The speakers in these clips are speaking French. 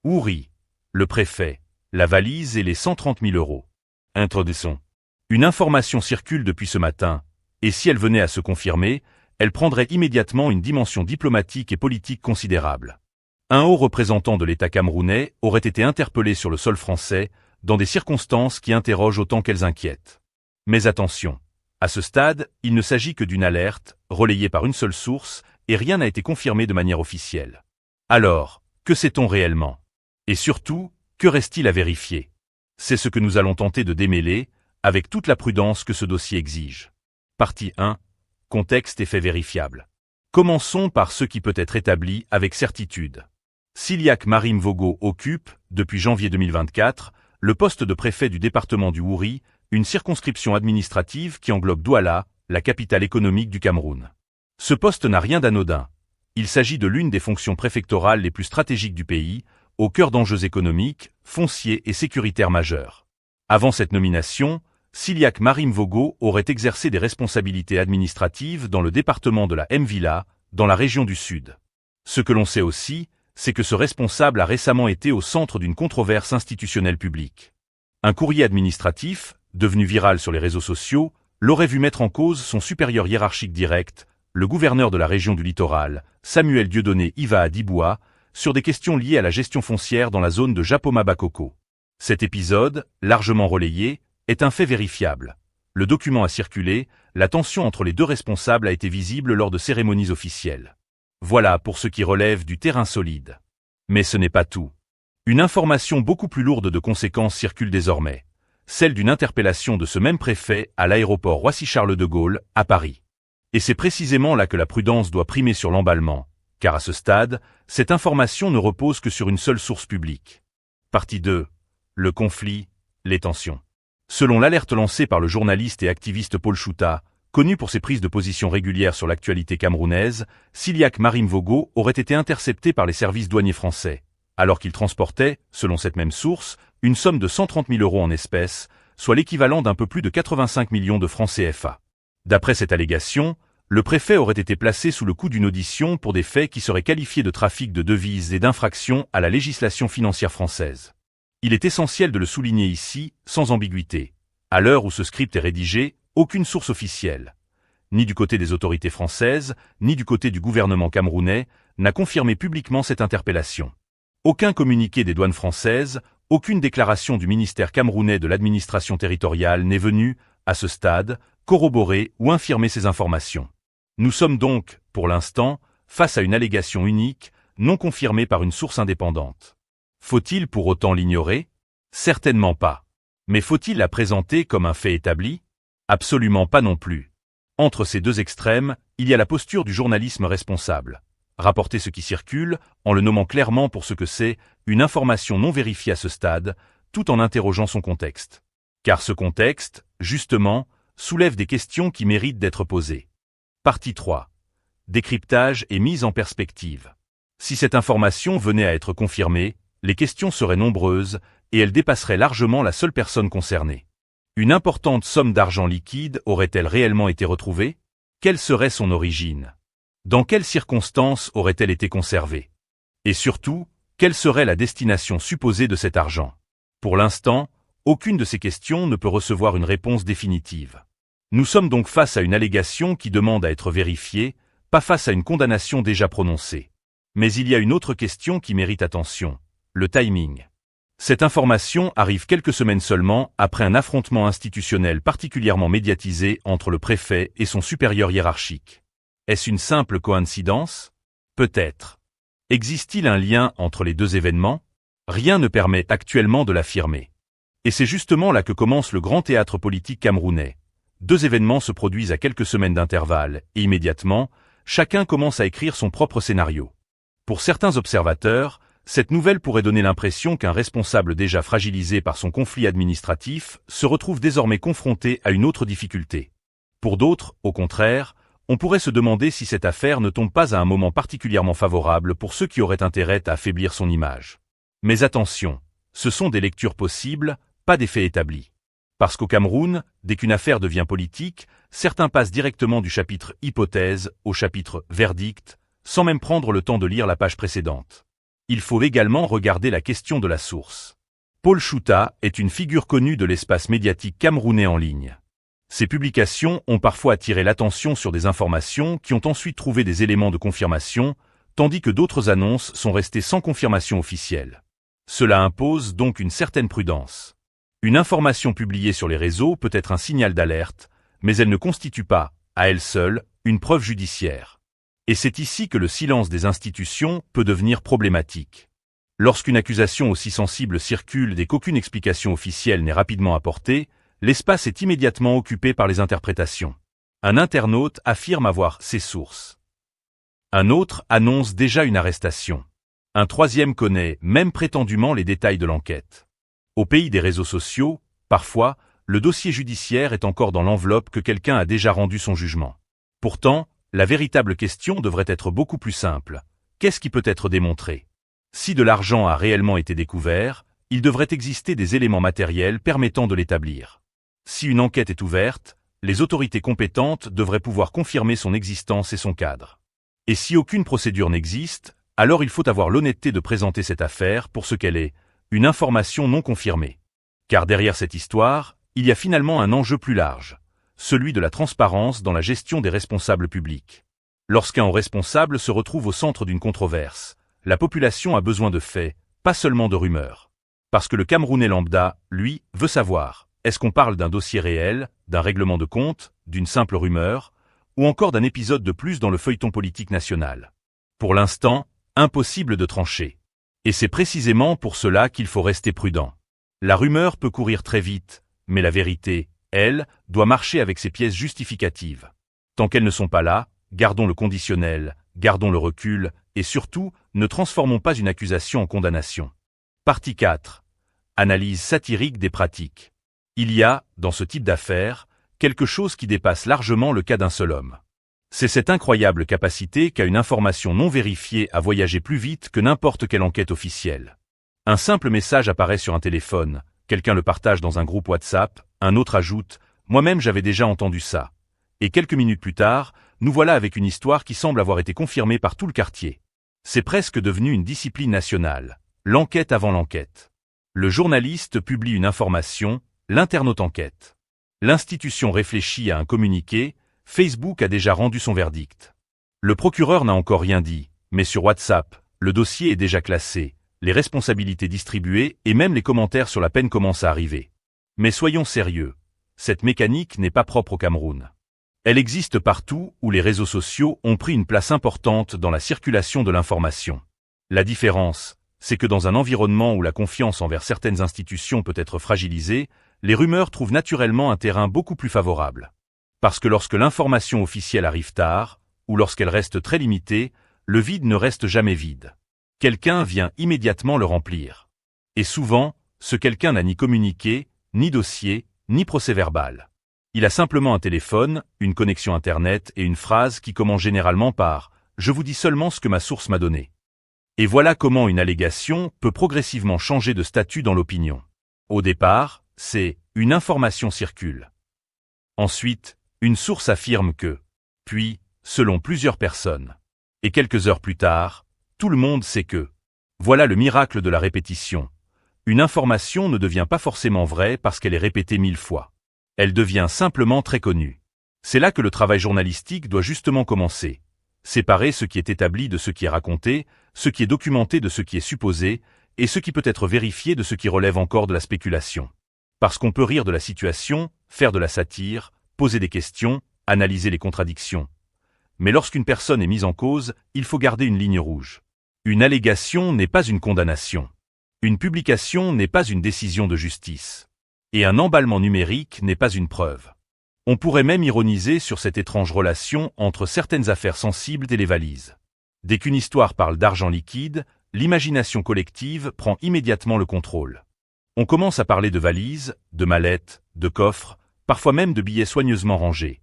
Houri, le préfet, la valise et les 130 000 €. Introduction. Une information circule depuis ce matin, et si elle venait à se confirmer, elle prendrait immédiatement une dimension diplomatique et politique considérable. Un haut représentant de l'État camerounais aurait été interpellé sur le sol français, dans des circonstances qui interrogent autant qu'elles inquiètent. Mais attention, à ce stade, il ne s'agit que d'une alerte, relayée par une seule source, et rien n'a été confirmé de manière officielle. Alors, que sait-on réellement? Et surtout, que reste-t-il à vérifier? C'est ce que nous allons tenter de démêler, avec toute la prudence que ce dossier exige. Partie 1. Contexte et faits vérifiables. Commençons par ce qui peut être établi avec certitude. Siliak Marim-Vogo occupe, depuis janvier 2024, le poste de préfet du département du Houri, une circonscription administrative qui englobe Douala, la capitale économique du Cameroun. Ce poste n'a rien d'anodin. Il s'agit de l'une des fonctions préfectorales les plus stratégiques du pays, au cœur d'enjeux économiques, fonciers et sécuritaires majeurs. Avant cette nomination, Siliak Marim-Vogo aurait exercé des responsabilités administratives dans le département de la Mvila, dans la région du Sud. Ce que l'on sait aussi, c'est que ce responsable a récemment été au centre d'une controverse institutionnelle publique. Un courrier administratif, devenu viral sur les réseaux sociaux, l'aurait vu mettre en cause son supérieur hiérarchique direct, le gouverneur de la région du littoral, Samuel Dieudonné Iva Diboua, sur des questions liées à la gestion foncière dans la zone de Japoma-Bakoko. Cet épisode, largement relayé, est un fait vérifiable. Le document a circulé, la tension entre les deux responsables a été visible lors de cérémonies officielles. Voilà pour ce qui relève du terrain solide. Mais ce n'est pas tout. Une information beaucoup plus lourde de conséquences circule désormais, celle d'une interpellation de ce même préfet à l'aéroport Roissy-Charles de Gaulle, à Paris. Et c'est précisément là que la prudence doit primer sur l'emballement, car à ce stade, cette information ne repose que sur une seule source publique. Partie 2. Le conflit, les tensions. Selon l'alerte lancée par le journaliste et activiste Paul Chouta, connu pour ses prises de position régulières sur l'actualité camerounaise, Siliak Marim-Vogo aurait été intercepté par les services douaniers français, alors qu'il transportait, selon cette même source, une somme de 130 000 € en espèces, soit l'équivalent d'un peu plus de 85 millions de francs CFA. D'après cette allégation, le préfet aurait été placé sous le coup d'une audition pour des faits qui seraient qualifiés de trafic de devises et d'infraction à la législation financière française. Il est essentiel de le souligner ici, sans ambiguïté. À l'heure où ce script est rédigé, aucune source officielle, ni du côté des autorités françaises, ni du côté du gouvernement camerounais, n'a confirmé publiquement cette interpellation. Aucun communiqué des douanes françaises, aucune déclaration du ministère camerounais de l'administration territoriale n'est venue, à ce stade, corroborer ou infirmer ces informations. Nous sommes donc, pour l'instant, face à une allégation unique, non confirmée par une source indépendante. Faut-il pour autant l'ignorer? Certainement pas. Mais faut-il la présenter comme un fait établi? Absolument pas non plus. Entre ces deux extrêmes, il y a la posture du journalisme responsable. Rapporter ce qui circule, en le nommant clairement pour ce que c'est, une information non vérifiée à ce stade, tout en interrogeant son contexte. Car ce contexte, justement, soulève des questions qui méritent d'être posées. Partie 3. Décryptage et mise en perspective. Si cette information venait à être confirmée, les questions seraient nombreuses, et elles dépasseraient largement la seule personne concernée. Une importante somme d'argent liquide aurait-elle réellement été retrouvée? Quelle serait son origine? Dans quelles circonstances aurait-elle été conservée? Et surtout, quelle serait la destination supposée de cet argent? Pour l'instant, aucune de ces questions ne peut recevoir une réponse définitive. Nous sommes donc face à une allégation qui demande à être vérifiée, pas face à une condamnation déjà prononcée. Mais il y a une autre question qui mérite attention, le timing. Cette information arrive quelques semaines seulement après un affrontement institutionnel particulièrement médiatisé entre le préfet et son supérieur hiérarchique. Est-ce une simple coïncidence? Peut-être. Existe-t-il un lien entre les deux événements? Rien ne permet actuellement de l'affirmer. Et c'est justement là que commence le grand théâtre politique camerounais. Deux événements se produisent à quelques semaines d'intervalle, et immédiatement, chacun commence à écrire son propre scénario. Pour certains observateurs, cette nouvelle pourrait donner l'impression qu'un responsable déjà fragilisé par son conflit administratif se retrouve désormais confronté à une autre difficulté. Pour d'autres, au contraire, on pourrait se demander si cette affaire ne tombe pas à un moment particulièrement favorable pour ceux qui auraient intérêt à affaiblir son image. Mais attention, ce sont des lectures possibles, pas des faits établis. Parce qu'au Cameroun, dès qu'une affaire devient politique, certains passent directement du chapitre hypothèse au chapitre verdict, sans même prendre le temps de lire la page précédente. Il faut également regarder la question de la source. Paul Chouta est une figure connue de l'espace médiatique camerounais en ligne. Ses publications ont parfois attiré l'attention sur des informations qui ont ensuite trouvé des éléments de confirmation, tandis que d'autres annonces sont restées sans confirmation officielle. Cela impose donc une certaine prudence. Une information publiée sur les réseaux peut être un signal d'alerte, mais elle ne constitue pas, à elle seule, une preuve judiciaire. Et c'est ici que le silence des institutions peut devenir problématique. Lorsqu'une accusation aussi sensible circule et qu'aucune explication officielle n'est rapidement apportée, l'espace est immédiatement occupé par les interprétations. Un internaute affirme avoir ses sources. Un autre annonce déjà une arrestation. Un troisième connaît même prétendument les détails de l'enquête. Au pays des réseaux sociaux, parfois, le dossier judiciaire est encore dans l'enveloppe que quelqu'un a déjà rendu son jugement. Pourtant, la véritable question devrait être beaucoup plus simple. Qu'est-ce qui peut être démontré? Si de l'argent a réellement été découvert, il devrait exister des éléments matériels permettant de l'établir. Si une enquête est ouverte, les autorités compétentes devraient pouvoir confirmer son existence et son cadre. Et si aucune procédure n'existe, alors il faut avoir l'honnêteté de présenter cette affaire pour ce qu'elle est, une information non confirmée. Car derrière cette histoire, il y a finalement un enjeu plus large, celui de la transparence dans la gestion des responsables publics. Lorsqu'un haut responsable se retrouve au centre d'une controverse, la population a besoin de faits, pas seulement de rumeurs. Parce que le Camerounais lambda, lui, veut savoir, est-ce qu'on parle d'un dossier réel, d'un règlement de compte, d'une simple rumeur, ou encore d'un épisode de plus dans le feuilleton politique national? Pour l'instant, impossible de trancher. Et c'est précisément pour cela qu'il faut rester prudent. La rumeur peut courir très vite, mais la vérité, elle, doit marcher avec ses pièces justificatives. Tant qu'elles ne sont pas là, gardons le conditionnel, gardons le recul, et surtout, ne transformons pas une accusation en condamnation. Partie 4. Analyse satirique des pratiques. Il y a, dans ce type d'affaires, quelque chose qui dépasse largement le cas d'un seul homme. C'est cette incroyable capacité qu'a une information non vérifiée à voyager plus vite que n'importe quelle enquête officielle. Un simple message apparaît sur un téléphone, quelqu'un le partage dans un groupe WhatsApp, un autre ajoute « Moi-même j'avais déjà entendu ça ». Et quelques minutes plus tard, nous voilà avec une histoire qui semble avoir été confirmée par tout le quartier. C'est presque devenu une discipline nationale, l'enquête avant l'enquête. Le journaliste publie une information, l'internaute enquête. L'institution réfléchit à un communiqué, Facebook a déjà rendu son verdict. Le procureur n'a encore rien dit, mais sur WhatsApp, le dossier est déjà classé, les responsabilités distribuées et même les commentaires sur la peine commencent à arriver. Mais soyons sérieux, cette mécanique n'est pas propre au Cameroun. Elle existe partout où les réseaux sociaux ont pris une place importante dans la circulation de l'information. La différence, c'est que dans un environnement où la confiance envers certaines institutions peut être fragilisée, les rumeurs trouvent naturellement un terrain beaucoup plus favorable. Parce que lorsque l'information officielle arrive tard, ou lorsqu'elle reste très limitée, le vide ne reste jamais vide. Quelqu'un vient immédiatement le remplir. Et souvent, ce quelqu'un n'a ni communiqué, ni dossier, ni procès-verbal. Il a simplement un téléphone, une connexion Internet et une phrase qui commence généralement par « Je vous dis seulement ce que ma source m'a donné ». Et voilà comment une allégation peut progressivement changer de statut dans l'opinion. Au départ, c'est « une information circule ». Ensuite, une source affirme que, puis, selon plusieurs personnes. Et quelques heures plus tard, tout le monde sait que. Voilà le miracle de la répétition. Une information ne devient pas forcément vraie parce qu'elle est répétée 1000 fois. Elle devient simplement très connue. C'est là que le travail journalistique doit justement commencer. Séparer ce qui est établi de ce qui est raconté, ce qui est documenté de ce qui est supposé, et ce qui peut être vérifié de ce qui relève encore de la spéculation. Parce qu'on peut rire de la situation, faire de la satire, poser des questions, analyser les contradictions. Mais lorsqu'une personne est mise en cause, il faut garder une ligne rouge. Une allégation n'est pas une condamnation. Une publication n'est pas une décision de justice. Et un emballement numérique n'est pas une preuve. On pourrait même ironiser sur cette étrange relation entre certaines affaires sensibles et les valises. Dès qu'une histoire parle d'argent liquide, l'imagination collective prend immédiatement le contrôle. On commence à parler de valises, de mallettes, de coffres, parfois même de billets soigneusement rangés.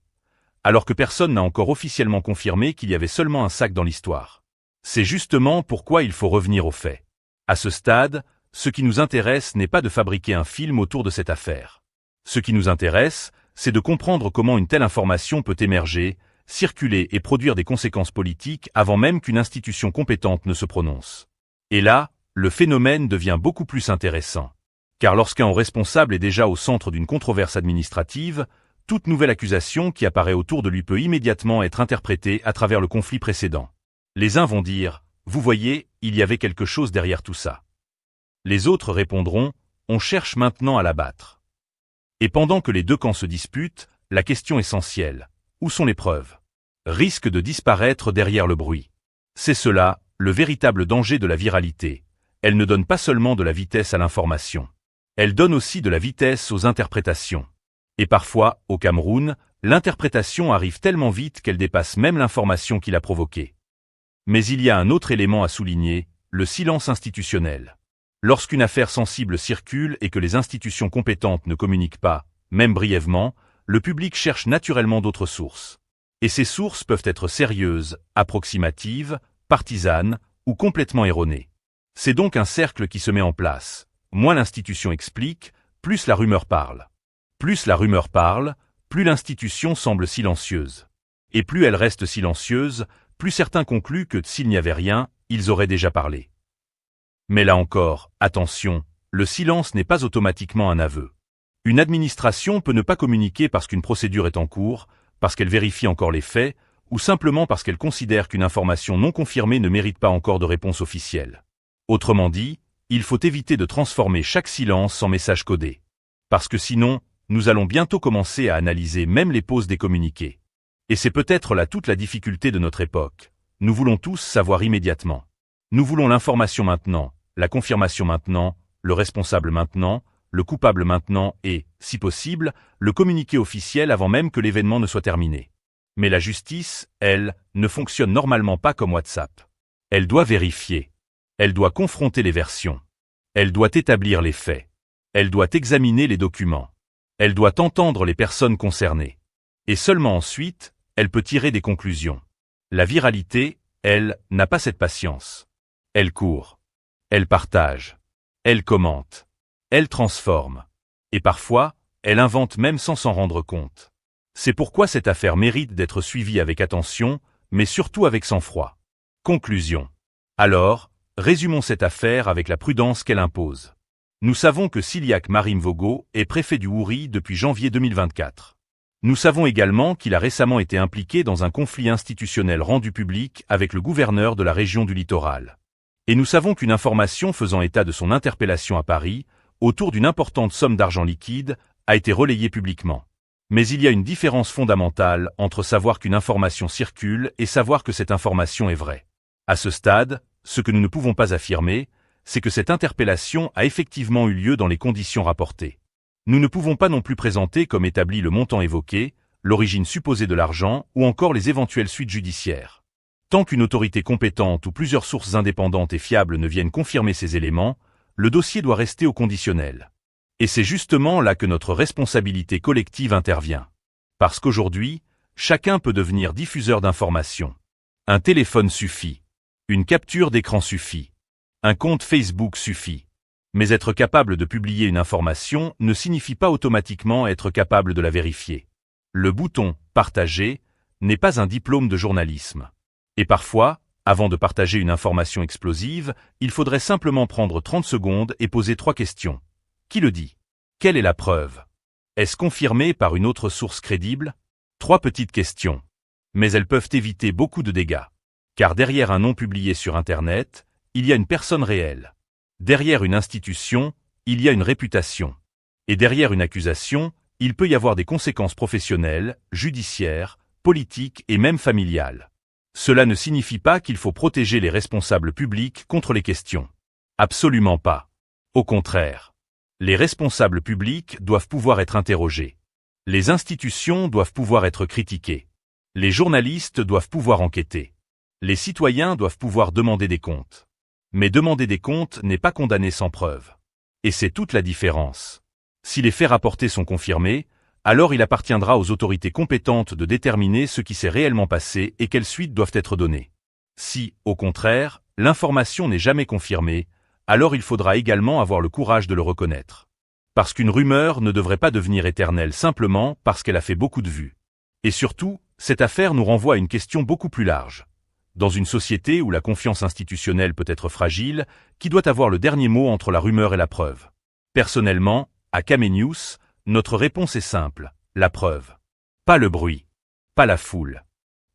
Alors que personne n'a encore officiellement confirmé qu'il y avait seulement un sac dans l'histoire. C'est justement pourquoi il faut revenir aux faits. À ce stade, ce qui nous intéresse n'est pas de fabriquer un film autour de cette affaire. Ce qui nous intéresse, c'est de comprendre comment une telle information peut émerger, circuler et produire des conséquences politiques avant même qu'une institution compétente ne se prononce. Et là, le phénomène devient beaucoup plus intéressant. Car lorsqu'un haut responsable est déjà au centre d'une controverse administrative, toute nouvelle accusation qui apparaît autour de lui peut immédiatement être interprétée à travers le conflit précédent. Les uns vont dire « Vous voyez, il y avait quelque chose derrière tout ça ». Les autres répondront « On cherche maintenant à l'abattre ». Et pendant que les deux camps se disputent, la question essentielle « Où sont les preuves ?» risque de disparaître derrière le bruit. C'est cela, le véritable danger de la viralité. Elle ne donne pas seulement de la vitesse à l'information. Elle donne aussi de la vitesse aux interprétations. Et parfois, au Cameroun, l'interprétation arrive tellement vite qu'elle dépasse même l'information qui l'a provoquée. Mais il y a un autre élément à souligner, le silence institutionnel. Lorsqu'une affaire sensible circule et que les institutions compétentes ne communiquent pas, même brièvement, le public cherche naturellement d'autres sources. Et ces sources peuvent être sérieuses, approximatives, partisanes ou complètement erronées. C'est donc un cercle qui se met en place. Moins l'institution explique, plus la rumeur parle. Plus la rumeur parle, plus l'institution semble silencieuse. Et plus elle reste silencieuse, plus certains concluent que s'il n'y avait rien, ils auraient déjà parlé. Mais là encore, attention, le silence n'est pas automatiquement un aveu. Une administration peut ne pas communiquer parce qu'une procédure est en cours, parce qu'elle vérifie encore les faits, ou simplement parce qu'elle considère qu'une information non confirmée ne mérite pas encore de réponse officielle. Autrement dit, il faut éviter de transformer chaque silence en message codé. Parce que sinon, nous allons bientôt commencer à analyser même les pauses des communiqués. Et c'est peut-être là toute la difficulté de notre époque. Nous voulons tous savoir immédiatement. Nous voulons l'information maintenant, la confirmation maintenant, le responsable maintenant, le coupable maintenant et, si possible, le communiqué officiel avant même que l'événement ne soit terminé. Mais la justice, elle, ne fonctionne normalement pas comme WhatsApp. Elle doit vérifier. Elle doit confronter les versions. Elle doit établir les faits. Elle doit examiner les documents. Elle doit entendre les personnes concernées. Et seulement ensuite, elle peut tirer des conclusions. La viralité, elle, n'a pas cette patience. Elle court. Elle partage. Elle commente. Elle transforme. Et parfois, elle invente même sans s'en rendre compte. C'est pourquoi cette affaire mérite d'être suivie avec attention, mais surtout avec sang-froid. Conclusion. Alors, résumons cette affaire avec la prudence qu'elle impose. Nous savons que Siliac Marimvogo est préfet du Houri depuis janvier 2024. Nous savons également qu'il a récemment été impliqué dans un conflit institutionnel rendu public avec le gouverneur de la région du Littoral. Et nous savons qu'une information faisant état de son interpellation à Paris, autour d'une importante somme d'argent liquide, a été relayée publiquement. Mais il y a une différence fondamentale entre savoir qu'une information circule et savoir que cette information est vraie. À ce stade, ce que nous ne pouvons pas affirmer, c'est que cette interpellation a effectivement eu lieu dans les conditions rapportées. Nous ne pouvons pas non plus présenter comme établi le montant évoqué, l'origine supposée de l'argent ou encore les éventuelles suites judiciaires. Tant qu'une autorité compétente ou plusieurs sources indépendantes et fiables ne viennent confirmer ces éléments, le dossier doit rester au conditionnel. Et c'est justement là que notre responsabilité collective intervient. Parce qu'aujourd'hui, chacun peut devenir diffuseur d'informations. Un téléphone suffit. Une capture d'écran suffit. Un compte Facebook suffit. Mais être capable de publier une information ne signifie pas automatiquement être capable de la vérifier. Le bouton « Partager » n'est pas un diplôme de journalisme. Et parfois, avant de partager une information explosive, il faudrait simplement prendre 30 secondes et poser 3 questions. Qui le dit? Quelle est la preuve? Est-ce confirmé par une autre source crédible? 3 petites questions. Mais elles peuvent éviter beaucoup de dégâts. Car derrière un nom publié sur Internet, il y a une personne réelle. Derrière une institution, il y a une réputation. Et derrière une accusation, il peut y avoir des conséquences professionnelles, judiciaires, politiques et même familiales. Cela ne signifie pas qu'il faut protéger les responsables publics contre les questions. Absolument pas. Au contraire. Les responsables publics doivent pouvoir être interrogés. Les institutions doivent pouvoir être critiquées. Les journalistes doivent pouvoir enquêter. Les citoyens doivent pouvoir demander des comptes. Mais demander des comptes n'est pas condamner sans preuve. Et c'est toute la différence. Si les faits rapportés sont confirmés, alors il appartiendra aux autorités compétentes de déterminer ce qui s'est réellement passé et quelles suites doivent être données. Si, au contraire, l'information n'est jamais confirmée, alors il faudra également avoir le courage de le reconnaître. Parce qu'une rumeur ne devrait pas devenir éternelle simplement parce qu'elle a fait beaucoup de vues. Et surtout, cette affaire nous renvoie à une question beaucoup plus large. dans une société où la confiance institutionnelle peut être fragile, qui doit avoir le dernier mot entre la rumeur et la preuve? Personnellement, à Camé News, notre réponse est simple, la preuve. Pas le bruit, pas la foule,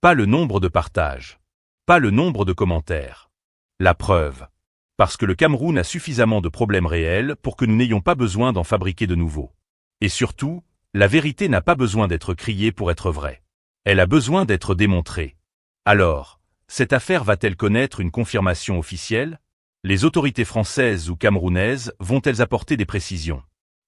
pas le nombre de partages, pas le nombre de commentaires. La preuve. Parce que le Cameroun a suffisamment de problèmes réels pour que nous n'ayons pas besoin d'en fabriquer de nouveaux. Et surtout, la vérité n'a pas besoin d'être criée pour être vraie. Elle a besoin d'être démontrée. Alors, cette affaire va-t-elle connaître une confirmation officielle? Les autorités françaises ou camerounaises vont-elles apporter des précisions?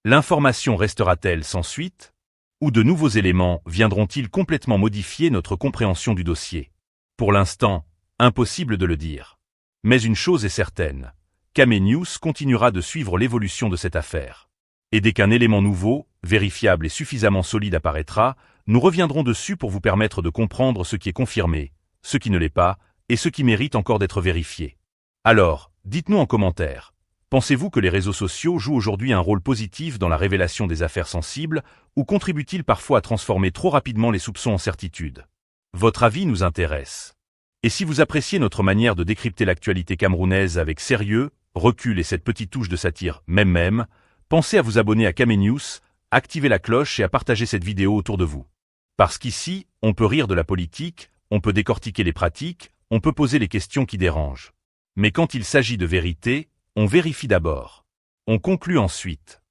L'information restera-t-elle sans suite? Ou de nouveaux éléments viendront-ils complètement modifier notre compréhension du dossier? Pour l'instant, impossible de le dire. Mais une chose est certaine, Camé News continuera de suivre l'évolution de cette affaire. Et dès qu'un élément nouveau, vérifiable et suffisamment solide apparaîtra, nous reviendrons dessus pour vous permettre de comprendre ce qui est confirmé, ce qui ne l'est pas, et ce qui mérite encore d'être vérifié. Alors, dites-nous en commentaire, pensez-vous que les réseaux sociaux jouent aujourd'hui un rôle positif dans la révélation des affaires sensibles, ou contribuent-ils parfois à transformer trop rapidement les soupçons en certitudes? Votre avis nous intéresse. Et si vous appréciez notre manière de décrypter l'actualité camerounaise avec sérieux, recul et cette petite touche de satire même, pensez à vous abonner à Camé News, activer la cloche et à partager cette vidéo autour de vous. Parce qu'ici, on peut rire de la politique, on peut décortiquer les pratiques, on peut poser les questions qui dérangent. Mais quand il s'agit de vérité, on vérifie d'abord. On conclut ensuite.